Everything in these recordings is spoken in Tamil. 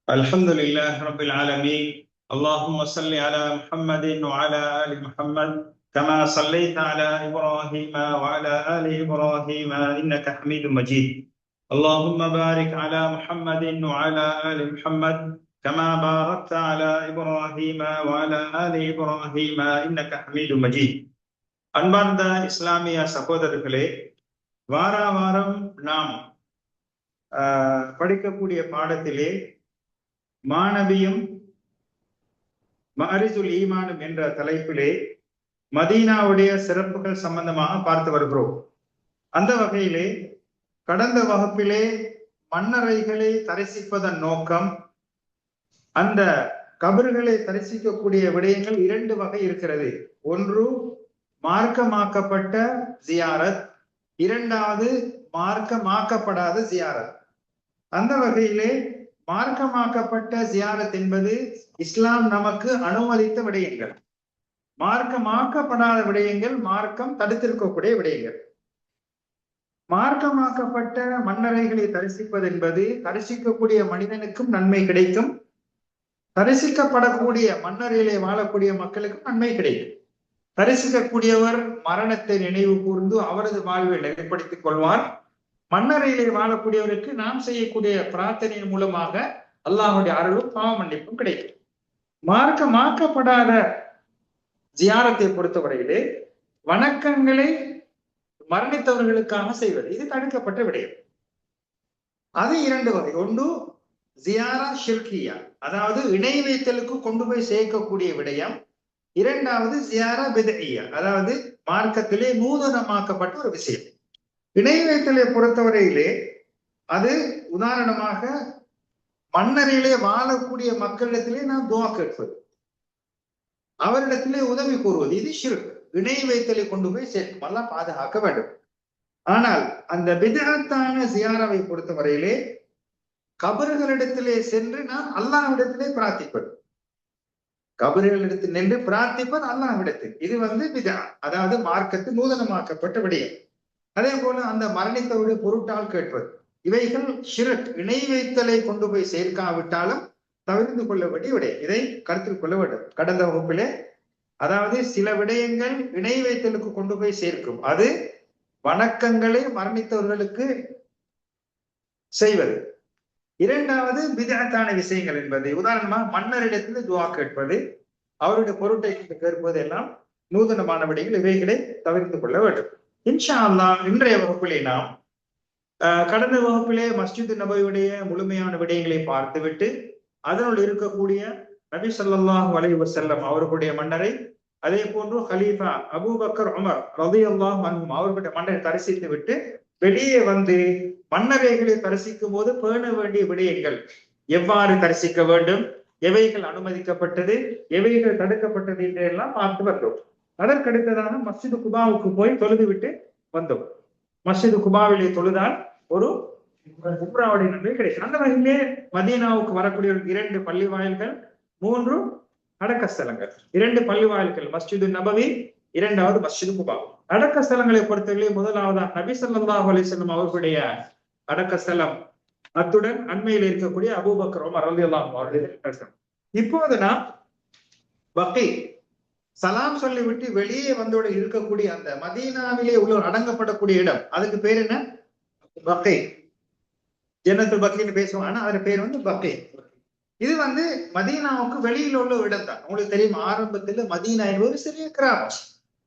الحمد لله رب العالمين. اللهم صل على محمد وعلى آل محمد كما صليت على إبراهيم وعلى آل إبراهيم إنك حميد مجيد. اللهم بارك على محمد وعلى آل محمد كما باركت على إبراهيم وعلى آل إبراهيم إنك حميد مجيد. அன்பார்ந்த இஸ்லாமிய சகோதரர்களே, வாரம் நாம் படிக்கக்கூடிய பாடத்திலே மானவியும் மஅரிஜுல் ஈமானும் என்ற தலைப்பிலே மதீனாவுடைய சிறப்புகள் சம்பந்தமாக பார்த்து வருகிறோம். அந்த வகையிலே கடந்த வகுப்பிலே மன்னரைகளை தரிசிப்பதன் நோக்கம், அந்த கபர்களை தரிசிக்கக்கூடிய விடயங்கள் இரண்டு வகை இருக்கிறது. ஒன்று மார்க்கமாக்கப்பட்ட ஜியாரத், இரண்டாவது மார்க்கமாக்கப்படாத ஜியாரத். அந்த வகையிலே மார்க்கமாக்கப்பட்ட ஜியாரத் என்பது இஸ்லாம் நமக்கு அனுமதித்த விடயங்கள். மார்க்கமாக்கப்படாத விடயங்கள் மார்க்கம் தடுத்திருக்கக்கூடிய விடயங்கள். மார்க்கமாக்கப்பட்ட மன்னரைகளை தரிசிப்பது என்பது தரிசிக்கக்கூடிய மனிதனுக்கும் நன்மை கிடைக்கும், தரிசிக்கப்படக்கூடிய மன்னரையிலே வாழக்கூடிய மக்களுக்கும் நன்மை கிடைக்கும். தரிசிக்கக்கூடியவர் மரணத்தை நினைவு கூர்ந்து அவரது வாழ்வை நிலைப்படுத்திக் கொள்வார். மன்னரையிலே வாழக்கூடியவருக்கு நாம் செய்யக்கூடிய பிரார்த்தனையின் மூலமாக அல்லாஹுடைய அருளும் பாவ மன்னிப்பும் கிடைக்கும். மார்க்கமாக்கப்படாத ஜியாரத்தை பொறுத்தவரையிலே வணக்கங்களை மரணித்தவர்களுக்காக செய்வது, இது தடுக்கப்பட்ட விடயம். அது இரண்டு வகை. ஒன்று ஜியாரா ஷிர்கியா, அதாவது இணை வைத்தலுக்கு கொண்டு போய் சேர்க்கக்கூடிய விடயம். இரண்டாவது ஜியாரா பித்இய்யா, அதாவது மார்க்கத்திலே நூதனமாக்கப்பட்ட ஒரு விஷயம். இணை வைத்தலை பொறுத்தவரையிலே அது உதாரணமாக மன்னரையிலே வாழக்கூடிய மக்களிடத்திலே நாம் துஆ கேட்பது, அவரிடத்திலே உதவி கூறுவது, இது ஷிர்க். இணை வைத்தலை கொண்டு போய் சேர்க்கும், எல்லாம் பாதுகாக்க வேண்டும். ஆனால் அந்த பித்அத்தான ஜியாராவை பொறுத்தவரையிலே கபறுகளிடத்திலே சென்று நாம் அல்லாஹ்விடத்திலே பிரார்த்திப்பது, கபறுகளிடத்தில் நின்று பிரார்த்திப்பது அல்லாஹ்விடத்தில், இது பித்அ, அதாவது மார்க்கத்து நூதனமாக்கப்பட்ட விடயம். அதே போல அந்த மரணித்தவருடைய பொருட்டால் கேட்பது, இவைகள் ஷிர்க், இணை வைத்தலை கொண்டு போய் சேர்க்காவிட்டாலும் தவிர்த்து கொள்ள வேண்டிய விடயம். இதை கருத்தில் கொள்ள வேண்டும். கடந்த வகுப்பிலே அதாவது சில விடயங்கள் இணை வைத்தலுக்கு கொண்டு போய் சேர்க்கும், அது வணக்கங்களை மரணித்தவர்களுக்கு செய்வது. இரண்டாவது பித்அத்தான விஷயங்கள் என்பது உதாரணமாக மன்னரிடத்தில் துஆ கேட்பது, அவருடைய பொருட்டை கேட்பது எல்லாம் நூதனமான விடயங்கள், இவைகளை தவிர்த்து கொள்ள வேண்டும். இன்ஷா அல்லாஹ் இன்றைய வகுப்பிலே நாம் கடந்த வகுப்பிலே மஸ்ஜித் நபவியுடைய முழுமையான விடயங்களை பார்த்துவிட்டு அதனுள் இருக்கக்கூடிய நபி ஸல்லல்லாஹு அலைஹி வஸல்லம் அவர்களுடைய மன்னரை, அதே போன்று ஹலீஃபா அபூபக்கர் உமர் ரலியல்லாஹு அன்ஹும் அவர்களுடைய மன்னரை தரிசித்து விட்டு வெளியே மன்னரைகளை தரிசிக்கும் போது பேண வேண்டிய விடயங்கள், எவ்வாறு தரிசிக்க வேண்டும், எவைகள் அனுமதிக்கப்பட்டது, எவைகள் தடுக்கப்பட்டது என்றெல்லாம் பார்த்து வந்தோம். அதற்கடுத்ததாக மஸ்ஜிது குபாவுக்கு போய் தொழுது விட்டு வந்தோம். மஸ்ஜிது குபாவிலே தொழுதால் ஒரு உம்ராவுடைய நன்மை கிடைக்கும். அந்த வகையிலே மதீனாவுக்கு வரக்கூடிய இரண்டு பள்ளி வாயில்கள், மூன்று அடக்கஸ்தலங்கள், இரண்டு பள்ளி வாயில்கள், மஸ்ஜிது நபவி, இரண்டாவது மஸ்ஜிது குபா. அடக்கஸ்தலங்களை பொறுத்தவரை முதலாவதாக நபி ஸல்லல்லாஹு அலைஹி வஸல்லம் அவர்களுடைய அடக்கஸ்தலம், அத்துடன் அண்மையில் இருக்கக்கூடிய அபூபக்கர் உமர் ரலியல்லாஹு அவர்களுடைய. இப்போது நாம் பக்கீ சலாம் சொல்லிவிட்டு வெளியே வந்தோடு இருக்கக்கூடிய அந்த மதீனாவிலே உள்ள அடங்கப்படக்கூடிய இடம், அதுக்கு பேர் என்ன? பக்கீ. ஜன்னத்துல் பக்கீன்னு பேசுவாங்க, ஆனா அதோட பேர் பக்கீ. இது மதீனாவுக்கு வெளியில உள்ள இடம் தான். உங்களுக்கு தெரியும், ஆரம்பத்துல மதீனா என்பது சிறிய கிராமம்.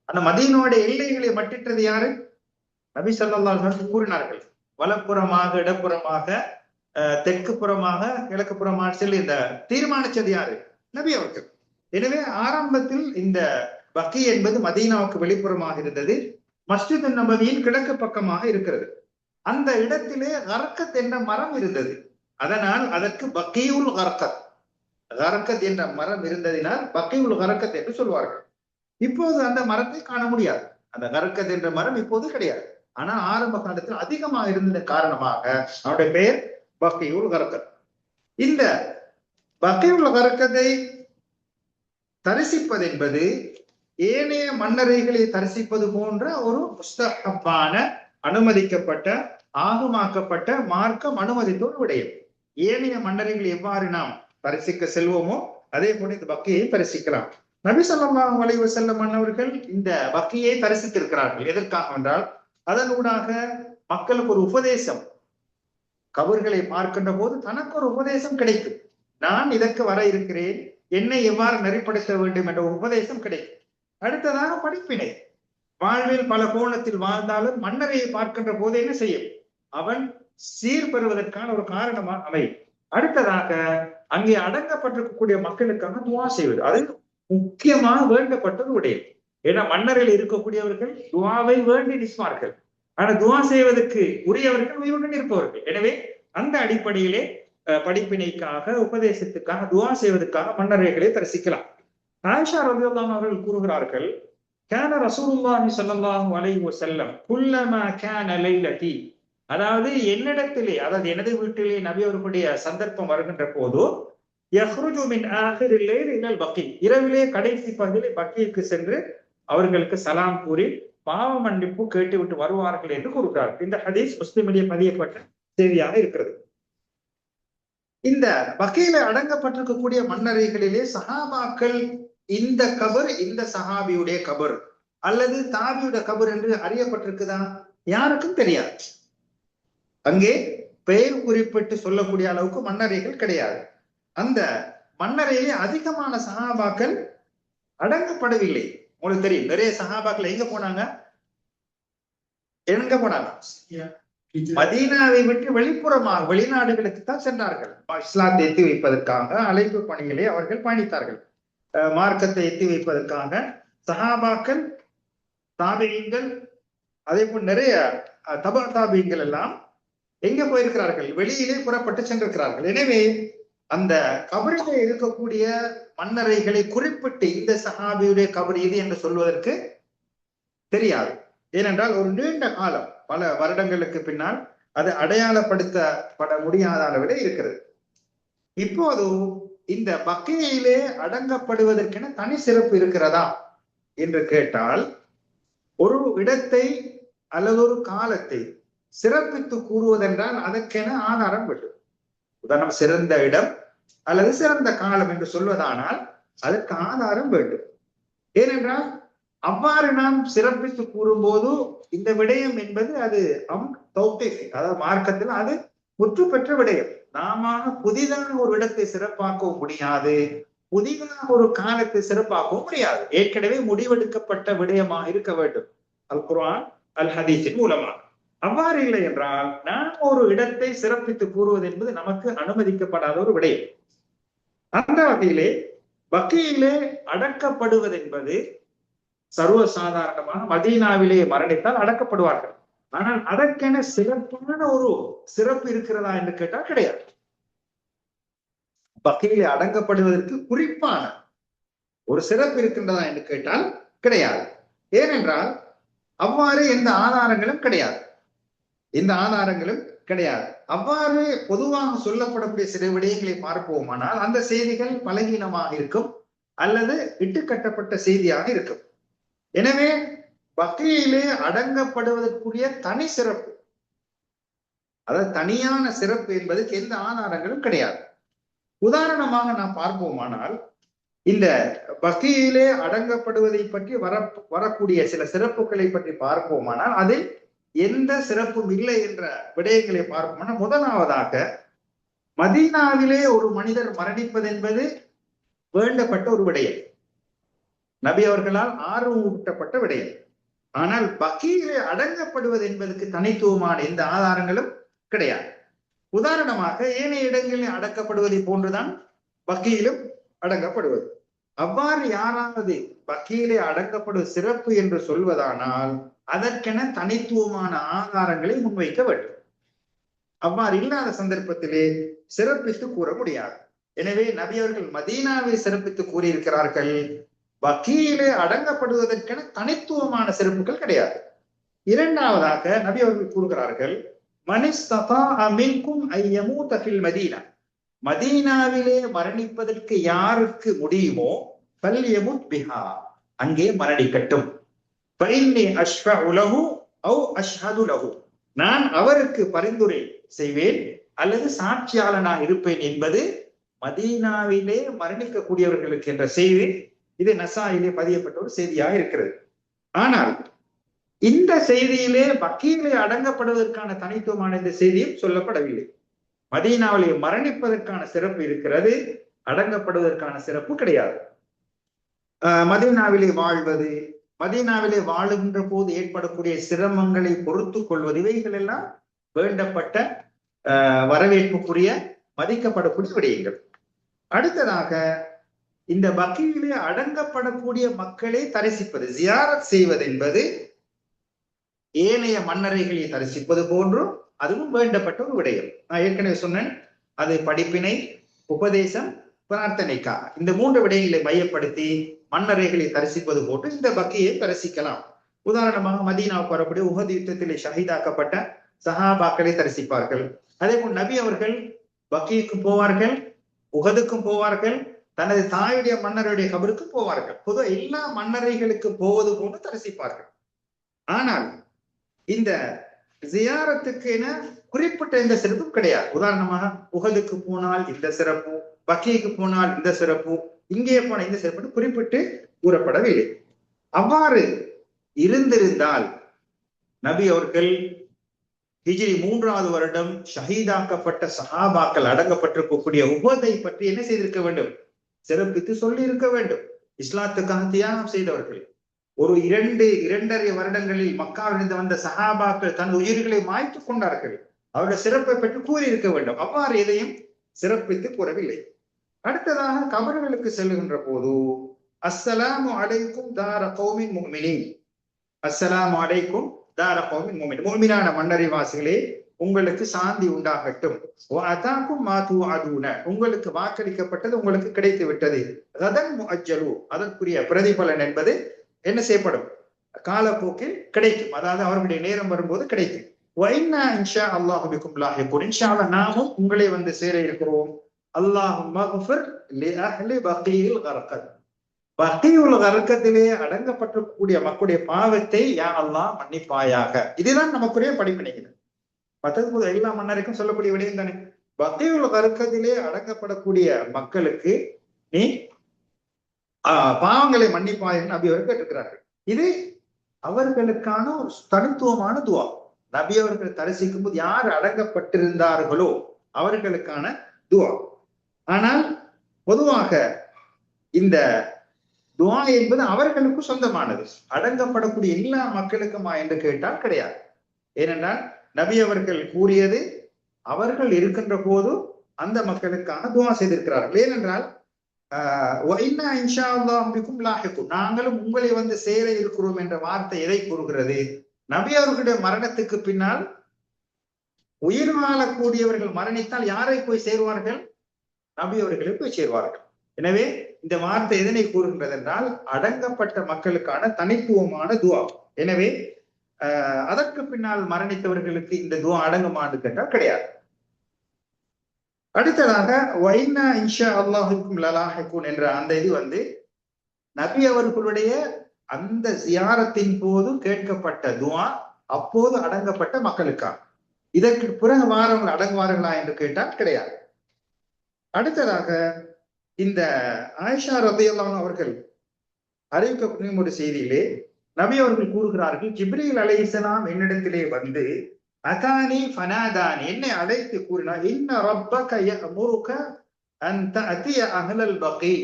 அந்த மதீனாவோட எல்லைகளை மட்டிட்டது யாரு? நபி ஸல்லல்லாஹு அலைஹி வஸல்லம் கூறினார்கள், வலப்புறமாக, இடப்புறமாக, தெற்கு புறமாக, கிழக்கு புறமாக சொல்லி இந்த தீர்மானிச்சது யாரு? நபி அவர்கள். எனவே ஆரம்பத்தில் இந்த பக்கீ என்பது மதீனாவுக்கு வெளிப்புறமாக இருந்தது, மஸ்ஜித் நபவியின் கிழக்கு பக்கமாக இருக்கிறது. அந்த இடத்திலே கர்கத் என்ற மரம் இருந்தது, அதனால் அதற்கு பக்கீஉல் கர்கத், கர்கத் என்ற மரம் இருந்ததினால் பக்கீஉல் கர்கத் என்று சொல்வார்கள். இப்போது அந்த மரத்தை காண முடியாது, அந்த கர்கத் என்ற மரம் இப்போது கிடையாது. ஆனா ஆரம்ப காலத்தில் அதிகமாக இருந்த காரணமாக அவருடைய பெயர் பக்கீஉல் கர்கத். இந்த பக்கீஉல் கர்கத்தை தரிசிப்பது என்பது ஏனைய மன்னரைகளை தரிசிப்பது போன்ற ஒரு முஸ்தஹப்பான, அனுமதிக்கப்பட்ட, ஆகமாக்கப்பட்ட, மார்க்கம் அனுமதித்த ஒரு விடயம். ஏனைய மன்னரைகள் எவ்வாறு நாம் தரிசிக்க செல்வோமோ அதே போல இந்த பக்கியை தரிசிக்கலாம். நபி ஸல்லல்லாஹு அலைஹி வஸல்லம் மன்னவர்கள் இந்த பக்கியை தரிசித்திருக்கிறார்கள். எதற்காக என்றால் அதனூடாக மக்களுக்கு ஒரு உபதேசம், கபர்களை பார்க்கின்ற போது தனக்கு ஒரு உபதேசம் கிடைக்கும். நான் இதற்கு வர இருக்கிறேன், என்னை எவ்வாறு நெறிப்படுத்த வேண்டும் என்ற உபதேசம் கிடைக்கும். அடுத்ததாக படிப்பினை. வாழ்வில் பல கோணத்தில் வாழ்ந்தாலும் மன்னரையை பார்க்கின்ற போது என்ன செய்யும்? அவன் சீர் பெறுவதற்கான ஒரு காரணமாக அமையும். அடுத்ததாக அங்கே அடங்கப்பட்டிருக்கக்கூடிய மக்களுக்காக துவா செய்வது, அது முக்கியமாக வேண்டப்பட்ட ஒரு விடயம். ஏன்னா மன்னரில் இருக்கக்கூடியவர்கள் துவாவை வேண்டி நிற்பார்கள், ஆனா துவா செய்வதற்கு உரியவர்கள் உயிருடன் இருப்பவர்கள். எனவே அந்த அடிப்படையிலே படிப்பினைக்காக, உபதேசத்துக்காக, துவா செய்வதற்காக மன்னரைகளை தரிசிக்கலாம். ஆயிஷா ரலியல்லாஹு அவர்கள் கூறுகிறார்கள், கான ரசூலுல்லாஹி ஸல்லல்லாஹு அலைஹி வஸல்லம் குல்லமா கான லைலதி, அதாவது என்னிடத்திலே, அதாவது எனது வீட்டிலே நபி அவர்களுடைய சந்தர்ப்பம் வருகின்ற போது, யஹ்ருஜு மின் ஆஹிரில் லைல் இலல் பக்கி, இரவிலே கடைசி பகுதியிலே பக்கிக்கு சென்று அவர்களுக்கு சலாம் கூறி பாவ மன்னிப்பு கேட்டுவிட்டு வருவார்கள் என்று கூறுகிறார். இந்த ஹதீஸ் முஸ்லிமிலே பதியப்பட்ட செய்தியாக இருக்கிறது. இந்த பக்கியில அடங்கப்பட்டிருக்கக்கூடிய மன்னரைகளிலே சஹாபாக்கள் இந்த கபர் இந்த சஹாபியுடைய கபர் அல்லது தாபியுடைய கபர் என்று அறியப்பட்டிருக்குதா? யாருக்கும் தெரியாது. அங்கே பெயர் குறிப்பிட்டு சொல்லக்கூடிய அளவுக்கு மன்னரைகள் கிடையாது. அந்த மன்னரையிலே அதிகமான சஹாபாக்கள் அடங்கப்படவில்லை. உங்களுக்கு தெரியும், நிறைய சஹாபாக்கள் எங்க போனாங்க? மதீனாவை விட்டு வெளிப்புறமாக வெளிநாடுகளுக்கு தான் சென்றார்கள். இஸ்லாத்தை எத்தி வைப்பதற்காக அழைப்பு பணிகளை அவர்கள் பயணித்தார்கள். மார்க்கத்தை எத்தி வைப்பதற்காக சஹாபாக்கள், தாபியீன்கள், அதே போல் நிறைய தபா தாபியீன்கள் எல்லாம் எங்க போயிருக்கிறார்கள்? வெளியிலே புறப்பட்டு சென்றிருக்கிறார்கள். எனவே அந்த கபரிலே இருக்கக்கூடிய மன்னரைகளை குறிப்பிட்டு இந்த சஹாபியுடைய கபர் இது என்று சொல்வதற்கு தெரியாது. ஏனென்றால் ஒரு நீண்ட காலம், பல வருடங்களுக்கு பின்னால் அது அடையாளப்படுத்தப்பட முடியாத அளவிலே இருக்கிறது. இப்போது இந்த பக்கியிலே அடங்கப்படுவதற்கென தனி சிறப்பு இருக்கிறதா என்று கேட்டால், ஒரு இடத்தை அல்லது ஒரு காலத்தை சிறப்பித்து கூறுவதென்றால் அதற்கென ஆதாரம் வேண்டும். உதாரணம், சிறந்த இடம் அல்லது சிறந்த காலம் என்று சொல்வதானால் அதற்கு ஆதாரம் வேண்டும். ஏனென்றால் அவ்வாறு நாம் சிறப்பித்து கூறும்போது இந்த விடயம் என்பது அது அதாவது மார்க்கத்தில் அது முற்று பெற்ற விடயம். நாம புதிதாக ஒரு இடத்தை சிறப்பாக்கவும் முடியாது, புதிதாக ஒரு காலத்தை சிறப்பாக்கவும் முடியாது. ஏற்கனவே முடிவெடுக்கப்பட்ட விடயமாக இருக்க வேண்டும் அல் குர்ஆன் அல் ஹதீஸின் மூலமாக. அவ்வாறு இல்லை என்றால் நாம் ஒரு இடத்தை சிறப்பித்து கூறுவது என்பது நமக்கு அனுமதிக்கப்படாத ஒரு விடயம். அந்த வகையிலே பக்கியிலே அடக்கப்படுவது என்பது சர்வசாதாரணமாக மதீனாவிலே மரணித்தால் அடக்கப்படுவார்கள். ஆனால் அதற்கென சிறப்பான ஒரு சிறப்பு இருக்கிறதா என்று கேட்டால் கிடையாது. பக்கியிலே அடங்கப்படுவதற்கு குறிப்பான ஒரு சிறப்பு இருக்கின்றதா என்று கேட்டால் கிடையாது. ஏனென்றால் அவ்வாறு எந்த ஆதாரங்களும் கிடையாது. அவ்வாறு பொதுவாக சொல்லப்படக்கூடிய சில விடயங்களை பார்ப்போமானால் அந்த செய்திகள் பலகீனமாக இருக்கும் அல்லது இட்டுக்கட்டப்பட்ட செய்தியாக இருக்கும். எனவே பக்கியிலே அடங்கப்படுவதற்குரிய தனி சிறப்பு, அதாவது தனியான சிறப்பு என்பதற்கு எந்த ஆதாரங்களும் கிடையாது. உதாரணமாக நாம் பார்ப்போமானால், இந்த பக்கியிலே அடங்கப்படுவதை பற்றி வரக்கூடிய சில சிறப்புகளை பற்றி பார்ப்போமானால் அதில் எந்த சிறப்பும் இல்லை என்ற விடயங்களை பார்ப்போம்னா, முதலாவதாக மதீனாவிலே ஒரு மனிதர் மரணிப்பது என்பது வேண்டப்பட்ட ஒரு விடயம், நபி அவர்களால் ஆர்வமூட்டப்பட்ட விடயம். ஆனால் பக்கியிலே அடங்கப்படுவது என்பதற்கு தனித்துவமான எந்த ஆதாரங்களும் கிடையாது. உதாரணமாக ஏனைய இடங்களில் அடக்கப்படுவதை போன்றுதான் பக்கியிலும் அடங்கப்படுவது. அவ்வாறு யாராவது பக்கியிலே அடங்கப்படுவது சிறப்பு என்று சொல்வதானால் அதற்கென தனித்துவமான ஆதாரங்களை முன்வைக்க வேண்டும். அவ்வாறு இல்லாத சந்தர்ப்பத்திலே சிறப்பித்து கூற முடியாது. எனவே நபி அவர்கள் மதீனாவை சிறப்பித்து கூறியிருக்கிறார்கள். பக்கியிலே அடங்கப்படுவதற்கென தனித்துவமான சிறப்புகள் கிடையாது. இரண்டாவதாக நபி அவர்கள் கூறுகிறார்கள், மதீனா, மதீனாவிலே மரணிப்பதற்கு யாருக்கு முடியுமோ பல்யமுத் பிஹா, அங்கே மரணிக்கட்டும். நான் அவருக்கு பரிந்துரை செய்வேன் அல்லது சாட்சியாளனாக இருப்பேன் என்பது மதீனாவிலே மரணிக்கக்கூடியவர்களுக்கு என்ற செய்தி இது நசாயிலே பதியப்பட்ட ஒரு செய்தியாக இருக்கிறது. ஆனால் இந்த செய்தியிலே பக்கீலே அடங்கப்படுவதற்கான தனித்துவமான இந்த செய்தியும் சொல்லப்படவில்லை. மதீனாவிலே மரணிப்பதற்கான சிறப்பு இருக்கிறது, அடங்கப்படுவதற்கான சிறப்பு கிடையாது. மதீனாவிலே வாழ்வது, மதீனாவிலே வாழுகின்ற போது ஏற்படக்கூடிய சிரமங்களை பொறுத்து கொள்வது, இவைகள் எல்லாம் வேண்டப்பட்ட வரவேற்புக்குரிய மதிக்கப்படக்கூடிய விடயங்கள். அடுத்ததாக இந்த பக்கீலே அடங்கப்படக்கூடிய மக்களை தரிசிப்பது, ஜியாரத் செய்வது என்பது ஏனைய மன்னரைகளை தரிசிப்பது போன்றும் அதுவும் வேண்டப்பட்ட ஒரு விடயம். நான் ஏற்கனவே சொன்னேன், அது படிப்பினை, உபதேசம், பிரார்த்தனைக்காக இந்த 3 விடயங்களை மையப்படுத்தி மன்னரைகளை தரிசிப்பது போன்று இந்த பக்கியை தரிசிக்கலாம். உதாரணமாக மதீனாவுக்கு வரக்கூடிய உஹது யுத்தத்திலே ஷஹீதாக்கப்பட்ட சஹாபாக்களை தரிசிப்பார்கள். அதே போல் நபி அவர்கள் பக்கியுக்கும் போவார்கள், உஹதுக்கும் போவார்கள், தனது தாயுடைய மன்னருடைய கபருக்கும் போவார்கள். பொதுவாக எல்லா மன்னரைகளுக்கு போவது போன்று தரிசிப்பார்கள். ஆனால் இந்த ஜியாரத்துக்கு என குறிப்பிட்ட இந்த சிறப்பும் கிடையாது. உதாரணமாக உஹதுக்கு போனால் இந்த சிறப்பு, பக்கிக்கு போனால் இந்த சிறப்பு, இங்கே போன இந்த சிறப்பு குறிப்பிட்டு கூறப்படவில்லை. அவ்வாறு இருந்திருந்தால் நபி அவர்கள் ஹிஜ்ரி 3வது வருடம் ஷஹீதாக்கப்பட்ட சஹாபாக்கள் அடங்கப்பட்டிருக்கக்கூடிய உஹதை பற்றி என்ன செய்திருக்க வேண்டும்? சிறப்பித்து சொல்லி இருக்க வேண்டும். இஸ்லாத்துக்காக தியாகம் செய்தவர்கள், ஒரு 2-2.5 வருடங்களில் மக்காவிலிருந்து வந்த சஹாபாக்கள் தன் உயிர்களை மாய்த்து கொண்டார்கள், அவருடைய சிறப்பை பற்றி கூறியிருக்க வேண்டும். அவ்வாறு எதையும் சிறப்பித்து கூறவில்லை. அடுத்ததாக கபர்களுக்கு செல்லுகின்ற போது அஸ்ஸலாமு அலைக்கும் தார கௌமின் முஃமினீன், அஸ்ஸலாமு அலைக்கும் தார கௌமின் முஃமினீன், முஃமினான மன்னரைவாசிகளே உங்களுக்கு சாந்தி உண்டாகட்டும், உங்களுக்கு வாக்களிக்கப்பட்டது உங்களுக்கு கிடைத்து விட்டது, அதற்குரிய பிரதிபலன் என்பது என்ன செய்யப்படும்? காலப்போக்கில் கிடைக்கும், அதாவது அவர்களுடைய நேரம் வரும்போது கிடைக்கும். நாமும் உங்களை வந்து சேர இருக்கிறோம். பக்கீயுல் அடங்கப்பட்டிருக்கக்கூடிய மக்களுடைய பாவத்தை யா அல்லாஹ் மன்னிப்பாயாக. இதுதான் நமக்குரிய படிப்பினைகள். மற்றது எல்லா மன்னருக்கும் சொல்லக்கூடிய விடயம் தானே. பக்கீயுல் கர்கத்திலே அடங்கப்படக்கூடிய மக்களுக்கு நீ பாவங்களை மன்னிப்பாயாக நபி அவர்கள் கேட்டிருக்கிறார்கள். இது அவர்களுக்கான ஒரு தனித்துவமான துவா. நபி அவர்கள் தரிசிக்கும் போது யார் அடங்கப்பட்டிருந்தார்களோ அவர்களுக்கான துவா. ஆனால் பொதுவாக இந்த துவா என்பது அவர்களுக்கு சொந்தமானது, அடங்கப்படக்கூடிய எல்லா மக்களுக்குமா என்று கேட்டால் கிடையாது. ஏனென்றால் நபி அவர்கள் கூறியது அவர்கள் இருக்கின்ற போது அந்த மக்களுக்கான துவா செய்திருக்கிறார்கள். ஏனென்றால் நாங்களும் உங்களை வந்து சேர இருக்கிறோம் என்ற வார்த்தை எதை கூறுகிறது? நபி அவர்களுடைய மரணத்துக்கு பின்னால் உயிர் வாழக்கூடியவர்கள் மரணித்தால் யாரை போய் சேருவார்கள்? நபி அவர்களை போய் சேருவார்கள். எனவே இந்த வார்த்தை எதனை கூறுகின்றது என்றால் அடங்கப்பட்ட மக்களுக்கான தனித்துவமான துவா. எனவே அதற்கு பின்னால் மரணித்தவர்களுக்கு இந்த துவா அடங்குமான்னு கேட்டால் கிடையாது. அடுத்ததாக வைனா இன்ஷா அல்லாஹுக்கும் லலாஹிகுன் என்ற அந்த இது வந்து நபி அவர்களுடைய அந்த ஜியாரத்தின் போது கேட்கப்பட்ட துவா, அப்போது அடங்கப்பட்ட மக்களுக்காக. இதற்கு பிறகு வாரவர்கள் அடங்குவார்களா என்று கேட்டால் கிடையாது. அடுத்ததாக இந்த ஆயிஷா ரலியல்லாஹு அவர்கள் அறிவிக்கக்கூடிய ஒரு செய்தியிலே நபி அவர்கள் கூறுகிறார்கள், ஜிப்ரீல் அலைஹிஸ்ஸலாம் என்னிடத்திலே வந்து அதானி ஃபனாதானி, என்னை அழைத்து கூறினார், இன்ன ரப்பக யஅமுருக அன் தஅதிய அஹ்லல் பகீ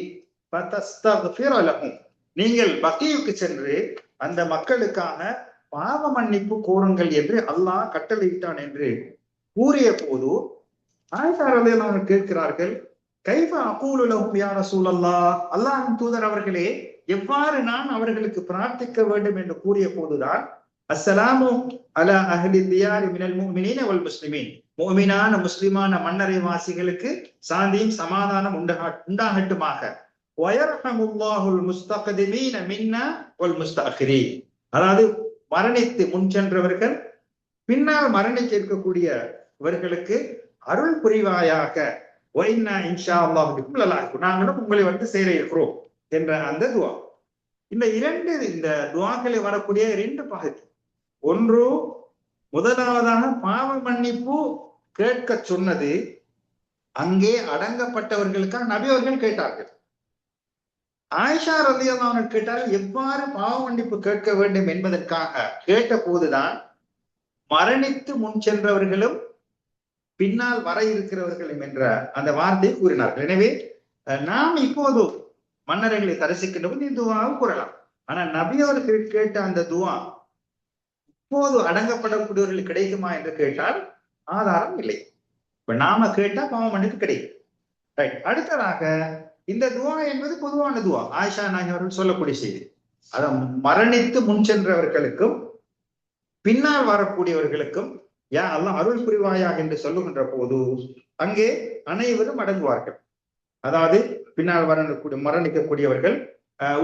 ஃபதஸ்தக்ஃபிர லஹும், நீங்கள் பகீவுக்கு சென்று அந்த மக்களுக்கான பாவ மன்னிப்பு கோருங்கள் என்று அல்லாஹ் கட்டளையிட்டான் என்று கூறிய போது ஆயிஷா ரலியல்லாஹு அன்ஹா கேட்கிறார்கள், கைஃப அகூலு லஹும் யா ரசூலல்லாஹ், அல்லாஹ்வின் தூதர் அவர்களே எவ்வாறு நான் அவர்களுக்கு பிரார்த்திக்க வேண்டும் என்று கூறிய போதுதான் அஸ்ஸலாமு அலா அஹ்லி தியாரி மினல் முஃமினீன வல் முஸ்லிமீன், முஃமினான முஸ்லிமான மன்னரை வாசிகளுக்கு சாந்தியும் சமாதானம் உண்டாகட்டுமாக, வயர்ஹமுல்லாஹுல் முஸ்தக்திமீன மின்னா வல் முஸ்தஅখিரீன், அதாவது மரணித்து முன் சென்றவர்கள் பின்னால் மரணிக்க இருக்கக்கூடியவர்களுக்கு அருள் புரிவாயாக, வைனா இன்ஷா அல்லாஹ் பிக்கும் லலாஹிகுன், நாங்களும் உங்களை வந்து சேர இருக்கிறோம் என்ற அந்த துவா. இந்த துவாக்களை வரக்கூடிய 2 பகுதி. ஒன்று, முதலாவதாக பாவ மன்னிப்பு கேட்க சொன்னது அங்கே அடங்கப்பட்டவர்களுக்காக நபி அவர்கள் கேட்டார்கள். ஆயிஷா ரலியல்லாஹு அன்ஹா கேட்டால் எவ்வாறு பாவ மன்னிப்பு கேட்க வேண்டும் என்பதற்காக கேட்ட போதுதான் மரணித்து முன் சென்றவர்களும் பின்னால் வர இருக்கிறவர்களும் என்ற அந்த வார்த்தையை கூறினார்கள். எனவே நாம் இப்போது மன்னர்களை தரிசிக்கின்ற போது இந்த துவாவை கூறலாம். ஆனா நபி அவர்கள் கேட்ட அந்த துவா இப்போது அடங்கப்படக்கூடியவர்கள் கிடைக்குமா என்று கேட்டால் ஆதாரம் இல்லை. இப்ப நாம கேட்டா பாவ மன்னிப்பு கிடைக்கும். ரைட். அடுத்ததாக இந்த துவா என்பது பொதுவான துவா. ஆயிஷா நாயகி அவர்கள் சொல்லக்கூடிய செய்தி. அத மரணித்து முன் சென்றவர்களுக்கும் பின்னால் வரக்கூடியவர்களுக்கும் யா அல்லாஹ் அருள் புரிவாயாக என்று சொல்லுகின்ற போது அங்கே அனைவரும் அடங்குவார்கள். அதாவது பின்னால் மரணிக்கக்கூடியவர்கள்,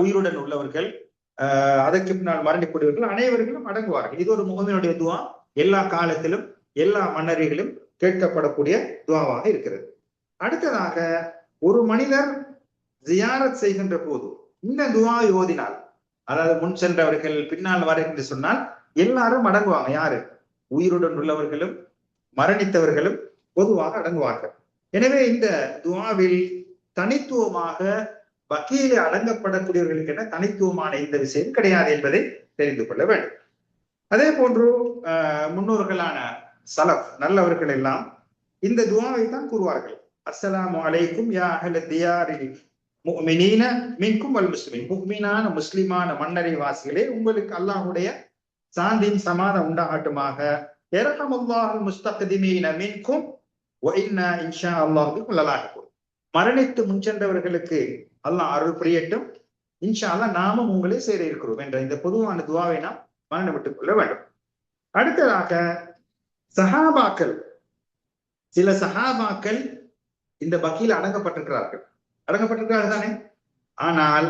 உயிருடன் உள்ளவர்கள், அதற்கு பின்னால் மரணிக்கூடியவர்கள் அனைவர்களும் அடங்குவார்கள். இது ஒரு முகமனுடைய துவா. எல்லா காலத்திலும் எல்லா மன்னரிகளும் கேட்கப்படக்கூடிய துவாவாக இருக்கிறது. அடுத்ததாக ஒரு மனிதர் ஜியாரத் செய்கின்ற போது இந்த துவா ஓதினால், அதாவது முன் சென்றவர்கள் பின்னால் வர என்று சொன்னால் எல்லாரும் அடங்குவாங்க. யாரு? உயிருடன் உள்ளவர்களும் மரணித்தவர்களும் பொதுவாக அடங்குவார்கள். எனவே இந்த துவாவில் தனித்துவமாக வக்கீலே அடங்கப்படக்கூடியவர்களுக்கு என தனித்துவமான இந்த விஷயம் கிடையாது என்பதை தெரிந்து கொள்ள வேண்டும். அதே போன்று முன்னோர்களான சலஃப் நல்லவர்கள் எல்லாம் இந்த துவாவை தான் கூறுவார்கள். அஸ்ஸலாமு அலைக்கும் யா அஹ்ல தியாரி முஃமினீன மின்கும் வல் முஸ்லிமீன். முஃமினான முஸ்லிமான மன்னரை வாசிகளே, உங்களுக்கு அல்லாஹ்வுடைய சாந்தியும் சமாதானம் உண்டாகட்டுமாக. இரஹமுல்லாஹுல் முஸ்தக்திமீன மின்கும் வ இன்னா இன்ஷா அல்லாஹ் பிகும் லலாஹிகூன். மரணித்து முன்சென்றவர்களுக்கு அல்லாஹ் அருள் புரியட்டும், இன்ஷா அல்லாஹ் நாமும் உங்களே சேர இருக்கிறோம் என்ற இந்த பொதுவான துவாவை நாம் மரணம் விட்டுக் கொள்ள வேண்டும். அடுத்ததாக சஹாபாக்கள், சில சஹாபாக்கள் இந்த பக்கீல் அடங்கப்பட்டிருக்கிறார்கள் தானே. ஆனால்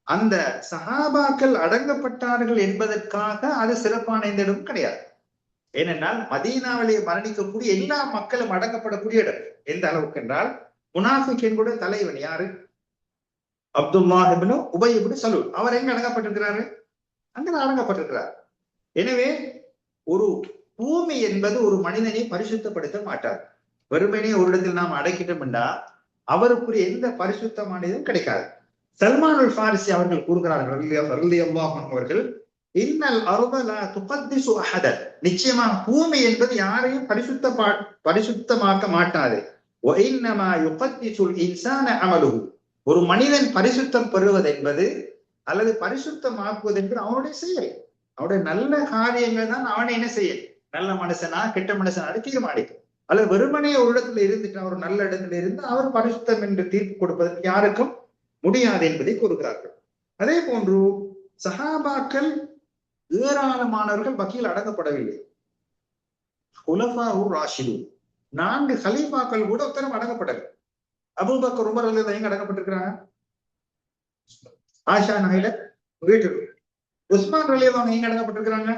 அந்த சஹாபாக்கள் அடங்கப்பட்டார்கள் என்பதற்காக அது சிறப்பான இந்த இடம் கிடையாது. ஏனென்றால் மதீனாவிலே மரணிக்கக்கூடிய எல்லா மக்களும் அடங்கப்படக்கூடிய இடம். எந்த அளவுக்கு என்றால் முனாஃபிக்கின் கூட தலைவன் யாரு? அப்துல்லாஹ் இப்னு உபய் இப்னு சலூல். அவர் எங்க அடங்கப்பட்டிருக்கிறாரு? அங்க அடங்கப்பட்டிருக்கிறார். எனவே ஒரு பூமி என்பது ஒரு மனிதனை பரிசுத்தப்படுத்த மாட்டார். வெறுமனே ஒரு இடத்தில் நாம் அடக்கிட்டோம் என்றா அவருக்குரிய எந்த பரிசுத்தமானதும் கிடைக்காது. சல்மானுல் ஃபாரிசி அவர்கள் கூறுகிறார்கள் அவர்கள், இன்னல் அர்த லா துகத்திசு அஹதன். நிச்சயமாக பூமி என்பது யாரையும் பரிசுத்தமாக்க மாட்டாது. வ இன்னமா யுகத்திசுல் இன்சான அமலுஹு. ஒரு மனிதன் பரிசுத்தம் பெறுவது என்பது அல்லது பரிசுத்தமாக்குவது என்பது அவனுடைய செயல், அவனுடைய நல்ல காரியங்கள் தான் அவனை என்ன செய்ய, நல்ல மனுஷனா கெட்ட மனுஷனா தீர்மானிக்கும். அல்லது வெறுமனே ஒரு இடத்துல இருந்துட்டு ஒரு நல்ல இடத்துல இருந்து அவர் பரிசுத்தம் என்று தீர்ப்பு கொடுப்பதற்கு யாருக்கும் முடியாது என்பதை கூறுகிறார்கள். அதே போன்று சஹாபாக்கள் ஏராளமானவர்கள் வக்கீல் அடங்கப்படவில்லை. குலஃபாஉர் ராஷிதூன் 4 கலீஃபாக்கள் கூட உத்தரம் அடங்கப்படவில்லை. அபூபக்கர் உமர் ரலியல்லாஹு எங்க அடங்கப்பட்டிருக்கிறாங்க? ஆயிஷா நகையில வீட்டுக்கு. உஸ்மான் ரலியல்லாஹு எங்க அடங்கப்பட்டிருக்கிறாங்க?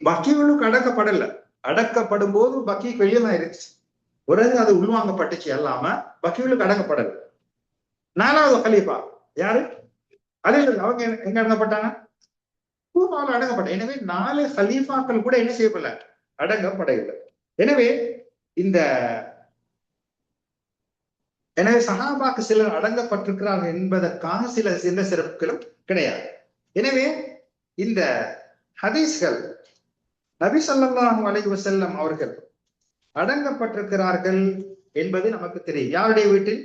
வக்கீலுக்கு அடக்கப்படல. அடக்கப்படும் போது வக்கீல் வெளியெல்லாம் இருந்துச்சு, பிறகு அது உள்வாங்கப்பட்டுச்சு. அல்லாம வக்கீலுக்கு அடங்கப்படல. 4வது கலீஃபா யாரு? அதே அவங்க எங்க அடங்கப்பட்டாங்க? கூஃபாவில் அடங்கப்பட்ட. எனவே 4 கலீஃபாக்கள் கூட என்ன செய்யப்படல, அடங்கப்படவில்லை. எனவே சஹாபாக்கு சிலர் அடங்கப்பட்டிருக்கிறார்கள் என்பதற்காக சில சிறப்புகளும் கிடையாது. எனவே இந்த ஹதீஸ்கள் நபி ஸல்லல்லாஹு அலைஹி வஸல்லம் அவர்கள் அடங்கப்பட்டிருக்கிறார்கள் என்பது நமக்கு தெரியும். யாருடைய வீட்டில்?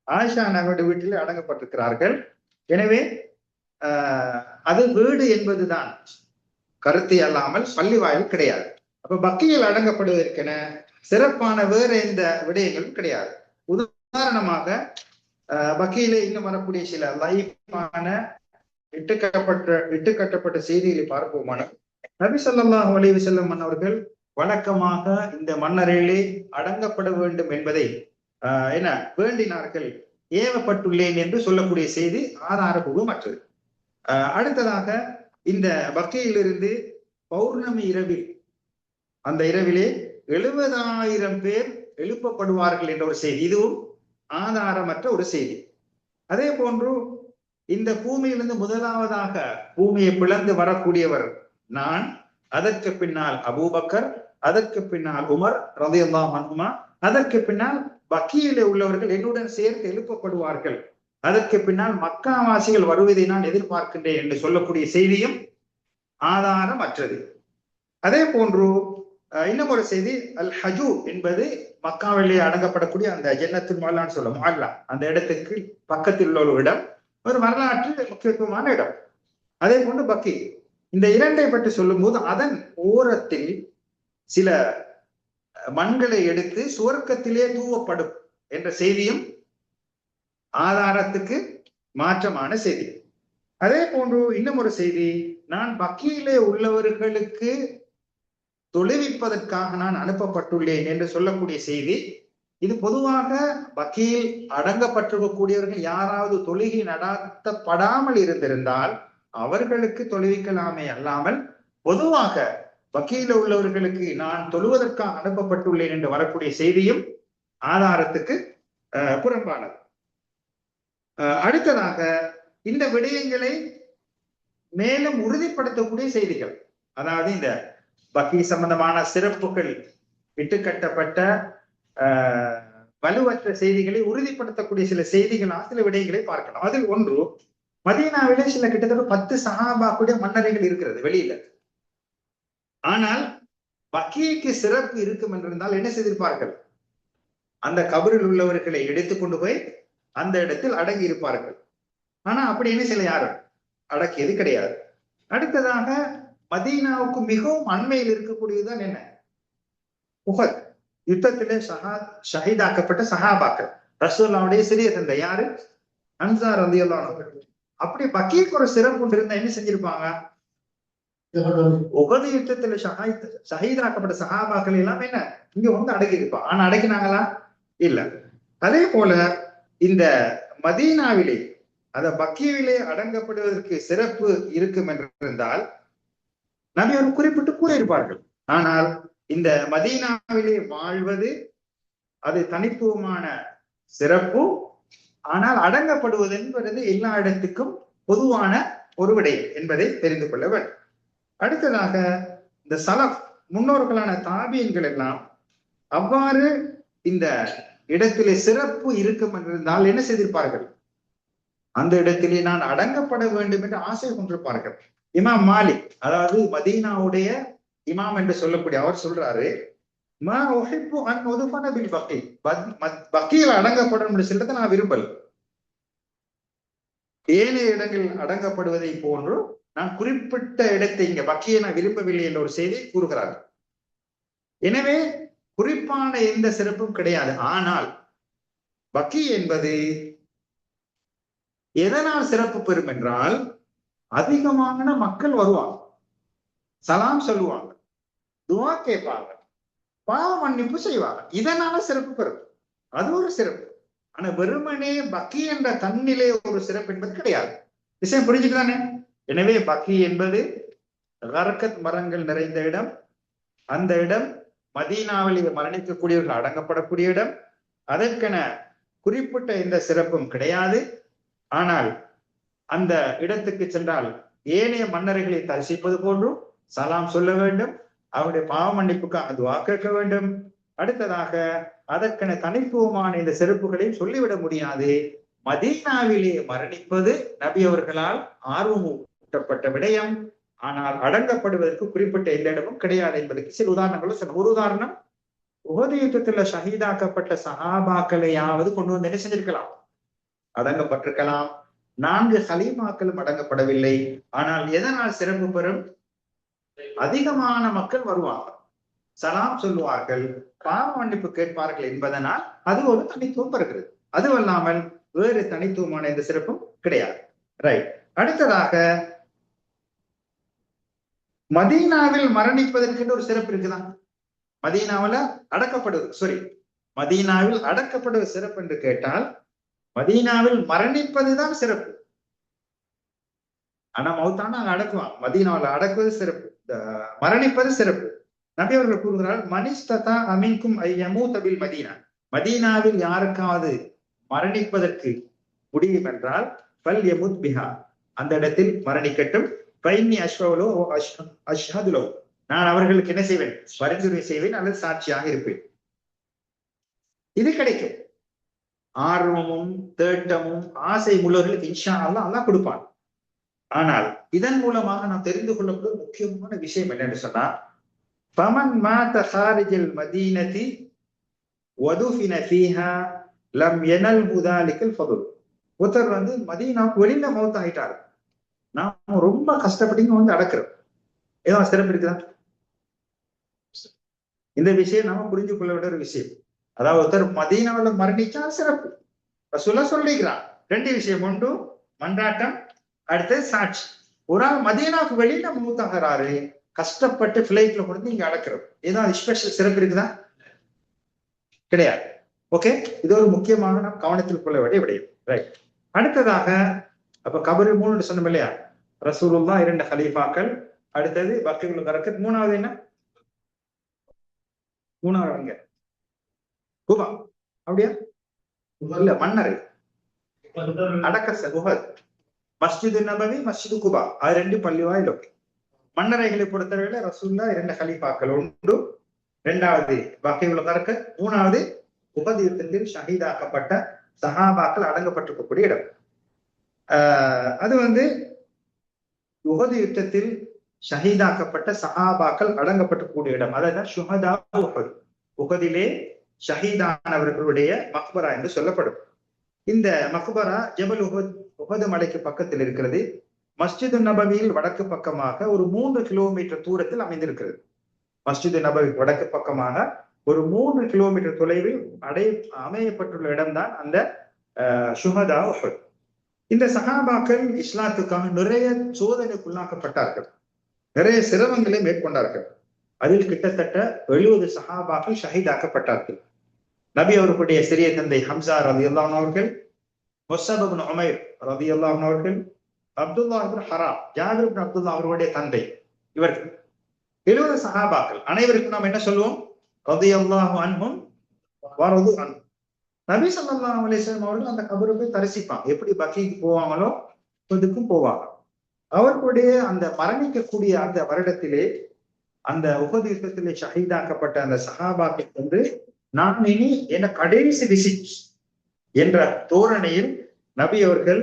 ஆயிஷா நபியுடைய வீட்டில் அடங்கப்பட்டிருக்கிறார்கள். எனவே அது வீடு என்பதுதான் கருத்து அல்லாமல் பள்ளி வாயில் கிடையாது. அப்ப பக்கியில் அடங்கப்படுவதற்கென சிறப்பான வேறு எந்த விடயங்களும் கிடையாது. உதாரணமாக பக்கியிலே இன்னும் வரக்கூடிய சில லைஃபான இட்டுக்கட்டப்பட்ட செய்திகளை பார்ப்போமான, நபி ஸல்லல்லாஹு அலைஹி வஸல்லம் அவர்கள் வழக்கமாக இந்த மன்னரிலே அடங்கப்பட வேண்டும் என்பதை வேண்டினார்கள், ஏவப்பட்டுள்ளேன் என்று சொல்லக்கூடிய செய்தி ஆதாரபூர்வமற்றது. அடுத்ததாக இந்த பக்கையிலிருந்து பௌர்ணமி இரவில், அந்த இரவிலே 70,000 பேர் எழுப்பப்படுவார்கள் என்ற ஒரு செய்தி, இதுவும் ஆதாரமற்ற ஒரு செய்தி. அதே போன்று இந்த பூமியிலிருந்து முதலாவதாக பூமியை பிளந்து வரக்கூடியவர் நான், அதற்கு பின்னால் அபூபக்கர், அதற்கு பின்னால் உமர் ரலியல்லாஹு அன்ஹுமா, அதற்கு பின்னால் பக்கியிலே உள்ளவர்கள் என்னுடன் சேர்த்து எழுப்பப்படுவார்கள், அதற்கு பின்னால் மக்காவாசிகள் வருவதை நான் எதிர்பார்க்கின்றேன் என்று சொல்லக்கூடிய செய்தியும் ஆதாரமற்றது. அதே போன்று இன்னும் ஒரு செய்தி, அல் ஹஜூ என்பது மக்காவிலே அடங்கப்படக்கூடிய அந்த ஜன்னத்துல் முஅல்லான்னு சொல்ல முஅல்லா, அந்த இடத்துக்கு பக்கத்தில் உள்ள ஒரு இடம், ஒரு வரலாற்று முக்கியத்துவமான இடம். அதே போன்று பக்கி, இந்த இரண்டை பற்றி சொல்லும் போது அதன் ஓரத்தில் சில மண்களை எடுத்து சுவர்க்கத்திலே தூவப்படும் என்ற செய்தியும் ஆதாரத்துக்கு மாற்றமான செய்தி. அதே போன்று இன்னும் ஒரு செய்தி, நான் பக்கியிலே உள்ளவர்களுக்கு தொழுவிப்பதற்காக நான் அனுப்பப்பட்டுள்ளேன் என்று சொல்லக்கூடிய செய்தி. இது பொதுவாக பக்கியில் அடங்கப்பட்டிருக்கக்கூடியவர்கள் யாராவது தொழுகை நடாத்தப்படாமல் இருந்திருந்தால் அவர்களுக்கு தொழுவிக்கலாமே அல்லாமல், பொதுவாக பக்கியில உள்ளவர்களுக்கு நான் தொழுவதற்காக அனுப்பப்பட்டுள்ளேன் என்று வரக்கூடிய செய்தியும் ஆதாரத்துக்கு புறம்பானது. அடுத்ததாக இந்த விடயங்களை மேலும் உறுதிப்படுத்தக்கூடிய செய்திகள், அதாவது இந்த பக்கி சம்பந்தமான சிறப்புகள் இட்டுக்கட்டப்பட்ட வலுவற்ற செய்திகளை உறுதிப்படுத்தக்கூடிய சில செய்திகளாக சில விடயங்களை பார்க்கலாம். அதில் ஒன்று, மதீனாவிலே சில கிட்டத்தட்ட 10 சஹாபாக்குடைய மன்னரைகள் இருக்கிறது வெளியில. ஆனால் பக்கிக்கு சிறப்பு இருக்கும் என்றிருந்தால் என்ன செய்திருப்பார்கள்? அந்த கபரில் உள்ளவர்களை எடுத்துக்கொண்டு போய் அந்த இடத்தில் அடங்கி இருப்பார்கள். ஆனா அப்படி என்ன சில யாரும் அடக்கியது கிடையாது. அடுத்ததாக மதீனாவுக்கு மிகவும் அண்மையில் இருக்கக்கூடியதுதான் என்ன? உஹத் யுத்தத்திலே ஷஹீதாக்கப்பட்ட சஹாபாக்கள். ரசூலுல்லாஹ்வுடைய சிறிய தந்தை யாரு? ஹம்ஸா ரலியல்லாஹு அன்ஹு. அப்படி பக்கீக்கு ஒரு சிறப்பு கொண்டு இருந்தா என்ன செஞ்சிருப்பாங்க? உஹது யுத்தத்துல ஷஹீதாக்கப்பட்ட சஹாபாக்கள் எல்லாம் என்ன இங்க வந்து அடக்கி இருப்பாங்க. ஆனா அடக்கினாங்களா? இல்ல. அதே போல இந்த மதீனாவிலே அந்த பக்கீவிலே அடங்கப்படுவதற்கு சிறப்பு இருக்கும் என்றிருந்தால் நபி அவர் குறிப்பிட்டு கூறியிருப்பார்கள். ஆனால் இந்த மதீனாவிலே வாழ்வது அது தனித்துவமான சிறப்பு. ஆனால் அடங்கப்படுவது என்பது எல்லா இடத்துக்கும் பொதுவான ஒரு விடயம் என்பதை தெரிந்து கொள்ள வேண்டும். அடுத்ததாக இந்த சலஃப் முன்னோர்களான தாபியன்கள் எல்லாம் அவ்வாறு இந்த இடத்திலே சிறப்பு இருக்கும் என்றிருந்தால் என்ன செய்திருப்பார்கள்? அந்த இடத்திலே நான் அடங்கப்பட வேண்டும் என்று ஆசை கொண்டிருப்பார்கள். இமாம் மாலிக், அதாவது மதீனாவுடைய இமாம் என்று சொல்லக்கூடிய அவர் சொல்றாரு, பக்கியில் அடங்கப்படும் என்று சொல்றதை நான் விரும்பல. ஏனைய இடங்களில் அடங்கப்படுவதை போன்று நான் குறிப்பிட்ட இடத்தை இங்க பக்கியை நான் விரும்பவில்லை என்ற ஒரு செய்தி கூறுகிறார்கள். எனவே குறிப்பான எந்த சிறப்பும் கிடையாது. ஆனால் பக்கி என்பது எதனால் சிறப்பு பெறும் என்றால், அதிகமான மக்கள் வருவாங்க, சலாம் சொல்லுவாங்க, துவா கேட்பாங்க, பாவ மன்னிப்பு செய்வாங்க. இதனால சிறப்பு பெறும். அது ஒரு சிறப்பு. ஆனா வெறுமனே பக்கி என்ற தன்னிலே ஒரு சிறப்பு என்பது கிடையாது. விஷயம் புரிஞ்சுக்கலானே? எனவே பக்கி என்பது கர்கத் மரங்கள் நிறைந்த இடம். அந்த இடம் மதீனாவிலே மரணிக்கக்கூடியவர்கள் அடங்கப்படக்கூடிய இடம். அதற்கென குறிப்பிட்ட எந்த சிறப்பும் கிடையாது. ஆனால் அந்த இடத்துக்கு சென்றால் ஏனைய மன்னர்களை தரிசிப்பது போன்றும் சலாம் சொல்ல வேண்டும், அவருடைய பாவ மன்னிப்புக்காக துஆ கேட்க வேண்டும். அடுத்ததாக அதற்கென தனித்துவமான இந்த சிறப்புகளையும் சொல்லிவிட முடியாது. மதீனாவிலே மரணிப்பது நபி அவர்களால் ஆர்வமூட்டப்பட்ட விடயம். ஆனால் அடங்கப்படுவதற்கு குறிப்பிட்ட எந்த இடமும் கிடையாது என்பதற்கு சில உதாரணங்களும் சொன்ன. ஒரு உதாரணம், உஹது யுத்தத்துல ஷஹீதாக்கப்பட்ட சஹாபாக்களையாவது கொண்டு வந்து என்ன செஞ்சிருக்கலாம்? அடங்கப்பட்டிருக்கலாம். 4 ஹலீஃபாக்களும் அடங்கப்படவில்லை. ஆனால் எதனால் சிறப்பு பெறும்? அதிகமான மக்கள் வருவாங்க, சலாம் சொல்லுவார்கள், பாவ மன்னிப்பு கேட்பார்கள் என்பதனால் அது ஒரு தனித்துவம் பெறுகிறது. அதுவல்லாமல் வேறு தனித்துவமான எந்த சிறப்பும் கிடையாது. ரைட். அடுத்ததாக மதீனாவில் மரணிப்பதற்கு ஒரு சிறப்பு இருக்குதான். மதீனாவில் மதீனாவில் அடக்கப்படுவது சிறப்பு என்று கேட்டால், மதீனாவில் மரணிப்பதுதான் சிறப்பு. ஆனா மௌத்தானா அங்க அடக்குவான். மதீனாவில் அடக்குவது சிறப்பு, மரணிப்பது சிறப்பு. நபி அவர்கள் கூறுகிறார், மனிஸ்ததா அமின்கும் ஐயமூத பில் மதீனா. மதீனாவில் யாருக்காவது மரணிப்பதற்கு முடியும் என்றால் ஃபல் யமுத் பிஹா, அந்த இடத்தில் மரணிக்கட்டும். ஃபைன்னி அஷ்ஹதுலோ அஷ்ஹதுலோ, நான் அவர்களுக்கு என்ன செய்வேன், பரிந்துரை செய்வேன் அல்லது சாட்சியாக இருப்பேன். இது கிடைக்கும். ஆர்வமும் தேட்டமும் ஆசை உள்ளவர்களுக்கு இன்ஷா அல்லாஹ் அல்லாஹ் கொடுப்பான். ஆனால் இதன் மூலமாக நாம் தெரிந்து கொள்ளக்கூடிய முக்கியமான விஷயம் என்னன்னு சொன்னா, ஃபமன் மாத ஹாரிஜில் மதீனதி வதுஃபின ஃபீஹா லம் யனல்ஹு ذلிகல் ஃபதுல். ஒருத்தர் வந்து மதீனாவுக்கு வெளியில மௌத் ஆயிட்டாரு, நாம ரொம்ப கஷ்டப்பட்டு வந்து அடக்குறோம், ஏதோ சிறப்பு இருக்குதா? இந்த விஷயம் நாம புரிஞ்சு கொள்ள வேண்டிய ஒரு விஷயம். அதாவது ஒருத்தர் மதீனாவுல மரணிச்சா சிறப்பு சொல்லிக்கிறான். ரெண்டு விஷயம், ஒன்று மன்றாட்டம், அடுத்து சாட்சி. ஒரு ஆள் மதீனாவுக்கு வெளியில மூத்தாகிறாரு, கஷ்டப்பட்டு பிளைட்ல கொண்டு இங்க அடக்குறோம், ஏதாவது ஸ்பெஷல் சிறப்பு இருக்குதா? கிடையாது. ஓகே, இது ஒரு முக்கியமான நாம் கவனத்தில் கொள்ள வேண்டிய விடயம். ரைட். அடுத்ததாக அப்ப கபரு 3 சொன்னோம் இல்லையா? ரசூலுல்லாஹ் 2 ஹலீஃபாக்கள், அடுத்தது பக்கீஉல் கர்கத், மூணாவது என்ன? மூணாவது குபா. அப்படியா? இல்ல, மன்னரை அடக்க உஹத், மஸ்ஜிது நபவி, மஸ்ஜிது குபா, அது 2 பள்ளிவாயில். ஓகே. மன்னரைகளை பொறுத்தவரையில ரசூலுல்லாஹ் 2 ஹலீஃபாக்கள், ஒன்று இரண்டாவது பக்கீஉல் கர்கத், மூணாவது உஹத் யுத்தத்தில் ஷஹீதாக்கப்பட்ட சஹாபாக்கள் அடங்கப்பட்டிருக்கக்கூடிய இடம். அது வந்து உஹது யுத்தத்தில் ஷஹீதாக்கப்பட்ட சஹாபாக்கள் அடங்கப்பட்டிருக்கக்கூடிய இடம், அதான் ஷுஹதா உஹத், உஹதிலே ஷஹீதானவர்களுடைய மக்பரா என்று சொல்லப்படும். இந்த மக்பரா ஜபல் உஹது மலைக்கு பக்கத்தில் இருக்கிறது. மஸ்ஜிது நபவியில் வடக்கு பக்கமாக ஒரு 3 கிலோமீட்டர் தூரத்தில் அமைந்திருக்கிறது. மஸ்ஜிது நபவி வடக்கு பக்கமாக ஒரு 3 கிலோமீட்டர் தொலைவில் அமையப்பட்டுள்ள இடம்தான் அந்த ஷுஹதா உஹத். இந்த சஹாபாக்கள் இஸ்லாத்துக்காக நிறைய சோதனைக்குள்ளாக்கப்பட்டார்கள், நிறைய சிரமங்களை மேற்கொண்டார்கள். அதில் கிட்டத்தட்ட 70 சஹாபாக்கள் ஷஹீதாக்கப்பட்டார்கள். நபி அவர்களுடைய சிறிய தந்தை ஹம்சா ரலியல்லாஹு அன்ஹு அவர்கள், முஸ்அப் இப்னு உமைர் ரலியல்லாஹு அன்ஹு அவர்கள், அப்துல்லாஹ் இப்னு ஹராம், ஜாபிர் இப்னு அப்துல்லாஹ் அவர்களுடைய தந்தை, இவர்கள் 70 சஹாபாக்கள். அனைவருக்கும் நாம் என்ன சொல்லுவோம்? ரலியல்லாஹு அன்ஹும் வ ரது அன்ஹு. நபி ஸல்லல்லாஹு அலைஹி வஸல்லம் அவர்கள் அந்த கபரை போய் தரிசிப்பாங்க. எப்படி பக்கீக்கு போவாங்களோ இதுக்கும் போவாங்க. அவர்களுடைய அந்த மரணிக்கக்கூடிய அந்த வருடத்திலே, அந்த உஹது யுத்தத்திலே ஷஹீதாக்கப்பட்ட அந்த சஹாபாக்கள் வந்து, நான் இனி என்ன கடைசி விசிட் என்ற தோரணையில் நபி அவர்கள்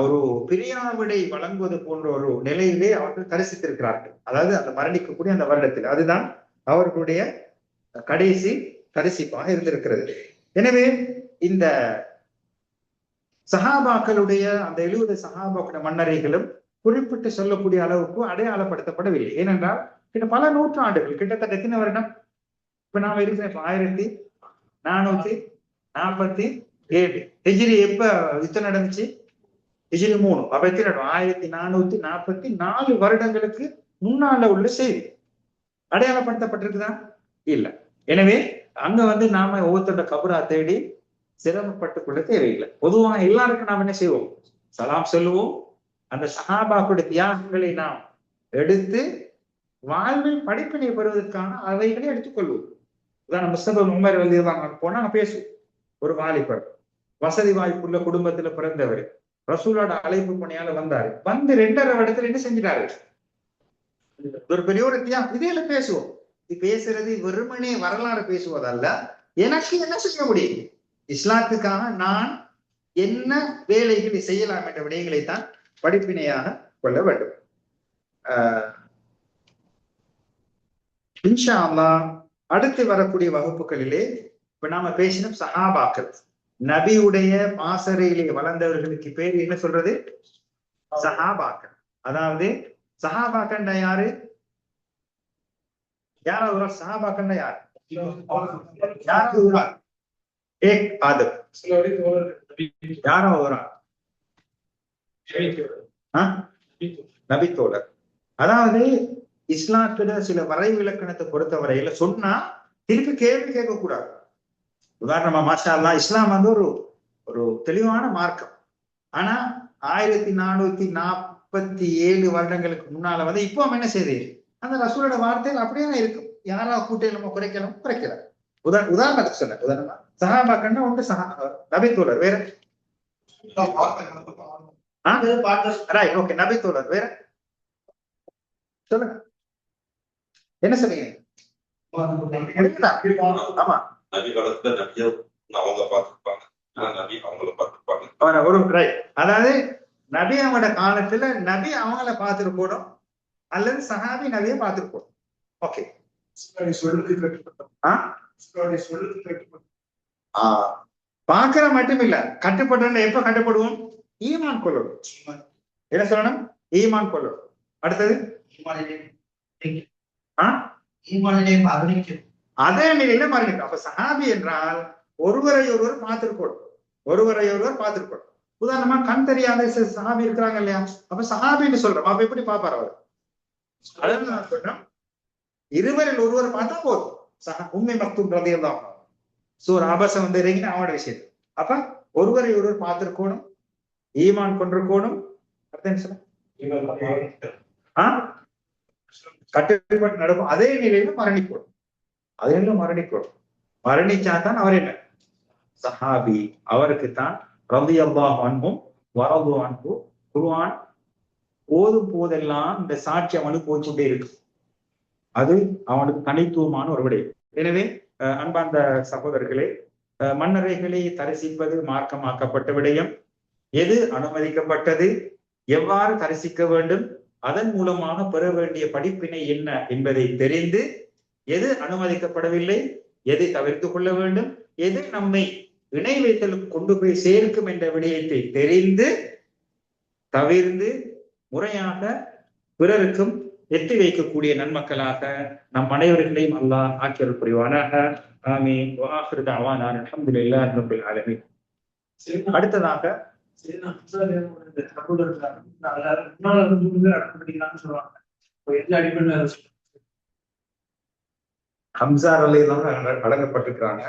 ஒரு பிரியாவிடை வழங்குவது போன்ற ஒரு நிலையிலே அவர்கள் தரிசித்திருக்கிறார்கள். அதாவது அந்த மரணிக்கக்கூடிய அந்த வருடத்தில் அதுதான் அவர்களுடைய கடைசி தரிசிப்பாக இருந்திருக்கிறது. எனவே இந்த சஹாபாக்களுடைய அந்த 70 சஹாபாக்களுடைய மன்னரைகளும் குறிப்பிட்டு சொல்லக்கூடிய அளவுக்கு அடையாளப்படுத்தப்படவில்லை. ஏனென்றால் பல நூற்றாண்டுகள், கிட்டத்தட்ட எத்தனை வருடம் இப்ப நாம இருக்கிற 1447 ஹிஜ்ரி. எப்ப யுத்தம் நடந்துச்சு? ஹிஜ்ரி 3. அப்ப எத்தனை 1444 வருடங்களுக்கு முன்னால உள்ள செய்தி அடையாளப்படுத்தப்பட்டிருக்குதா? இல்ல. எனவே அங்க வந்து நாம ஒவ்வொருத்தரோட கபரா தேடி சிரமப்பட்டுக் கொள்ள தேவையில்லை. பொதுவாக எல்லாருக்கும் நாம் என்ன செய்வோம்? சலாம் சொல்லுவோம். அந்த சஹாபாக்களுடைய தியாகங்களை நாம் எடுத்து வாழ்வில் படிப்பினை பெறுவதற்கான அவைகளை எடுத்துக்கொள்வோம். உதாரணம், முஸ்தபா உமர் ரலியல்லாஹு அன்ஹு போனா பேசுவோம். ஒரு வாலிபர், வசதி வாய்ப்புள்ள குடும்பத்துல பிறந்தவர், ரசூலோட அழைப்பு பணியால வந்தாரு. வந்து 2.5 வருடத்துல என்ன செஞ்சிட்டாரு? ஒரு பெரிய ஒரு தியாகம். இதே பேசுவோம். பேசுறது வெறுமனே வரலாறு பேசுவதல்ல, எனக்கு என்ன செய்ய முடியும், இஸ்லாத்துக்காக நான் என்ன வேலைகளை செய்யலாம் என்ற விடயங்களைத்தான் படிப்பினையாக கொள்ள வேண்டும். இன்ஷா அல்லாஹ் அடுத்து வரக்கூடிய வகுப்புகளிலே இப்ப நாம பேசினோம் சஹாபாக்கள், நபியுடைய பாசறையிலே வளர்ந்தவர்களுக்கு பேர் என்ன சொல்றது? சஹாபாக்கள். அதாவது சஹாபாக்கண்டா யாரு? யாராவது சஹாபாக்கண்டா யாரு? யாராவது एक आदम யாரோ ஒரு நபி தோழர். அதாவது இஸ்லாத்துல சில வரைவு இலக்கணத்தை பொறுத்தவரையில சொன்னா திருப்பி கேள்வி கேட்க கூடாது. உதாரணமா, மாஷா அல்லாஹ், இஸ்லாம் வந்து ஒரு தெளிவான மார்க்கம். ஆனா 1447 வருடங்களுக்கு முன்னால வந்து இப்போ என்ன செய்யுது? அந்த ரசூலோட வார்த்தைகள் அப்படியே இருக்கும். யாராவது கூட்டையில் நம்ம குறைக்கல. உதாரணத்துக்கு சொன்ன உதாரணமா சஹாபாக்கன்னா ஒன்று நபி தோழர், வேற நபி தோழர் வேற சொல்லுங்க. என்ன சொன்னீங்க? ஆமா, அதாவது நபி அவங்களோட காலத்துல நபி அவங்கள பார்த்திருக்கணும் அல்லது சஹாபி நபியை பார்த்திருக்கணும். ஓகே, பாக்குற மட்டும் இல்ல, கட்டுப்பட்டு எப்ப கட்டுப்படுவோம்? ஈமான் கொள்ளணும். என்ன சொல்லணும்? ஈமான் கொள்ளணும். அடுத்தது அதே நிலையில மரணிக்கும். அப்ப சஹாபி என்றால் ஒருவரை ஒருவர் பார்த்திருக்கணும், ஒருவரை ஒருவர் பார்த்திருக்கணும். உதாரணமா கண் தெரியாத சஹாபி இருக்கிறாங்க இல்லையா, அப்ப சஹாபின்னு சொல்றோம். அப்ப எப்படி பாப்பாரு அவர்? அதாவது நான் சொல்றேன், இருவரில் ஒருவர் பார்த்தா போதும். உண்மை மக்தூம் ரலியல்லாஹு அன்ஹு சூரா அபஸ வந்து இறங்கின அவனோட விஷயம். அப்ப ஒருவரை ஒருவர் பார்த்திருக்கணும், ஈமான் கொண்டிருக்கணும். கட்டுப்பட்டு நடக்கும். அதே நிலையில மரணிக்கணும். அதே மரணிக்கணும். மரணிச்சாதான் அவர் என்ன? சஹாபி. அவருக்குத்தான் ரலியல்லாஹு அன்ஹும் வரது அன்ஹு குர்ஆன் ஓதும் போதெல்லாம் இந்த சாட்சி அவனுக்கு போச்சுட்டே இருக்கு. அது அவனுக்கு தனித்துவமான ஒரு விடயம். எனவே அன்பார்ந்த சகோதரர்களே, மன்னரைகளை தரிசிப்பது மார்க்கமாக்கப்பட்ட விடயம். எது அனுமதிக்கப்பட்டது, எவ்வாறு தரிசிக்க வேண்டும், அதன் மூலமாக பெற வேண்டிய படிப்பினை என்ன என்பதை தெரிந்து, எது அனுமதிக்கப்படவில்லை, எதை தவிர்த்து கொள்ள வேண்டும், எது நம்மை இணை வைத்தலுக்கு கொண்டு போய் சேர்க்கும் என்ற விடயத்தை தெரிந்து தவிர்ந்து முறையாக பிறருக்கும் எட்டி வைக்கக்கூடிய நன்மக்களாக நம் அனைவர்களையும் அல்லாஹ் ஆக்கியருள் புரிவானாக. ஆமீன். வ ஆகிரு தஅவானா அல்ஹம்துலில்லாஹி ரப்பில் ஆலமீன். அடுத்ததாக ஹம்சா ரலியல்லாஹு அன்ஹு அடங்கப்பட்டிருக்கிறாங்க.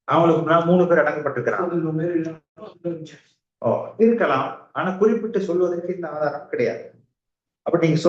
அவங்களுக்கு 3 பேர் அடங்கப்பட்டிருக்கிறாங்க. இருக்கலாம், ஆனா குறிப்பிட்டு சொல்வதற்கு இந்த ஆதாரம் கிடையாது. அப்ப நீங்க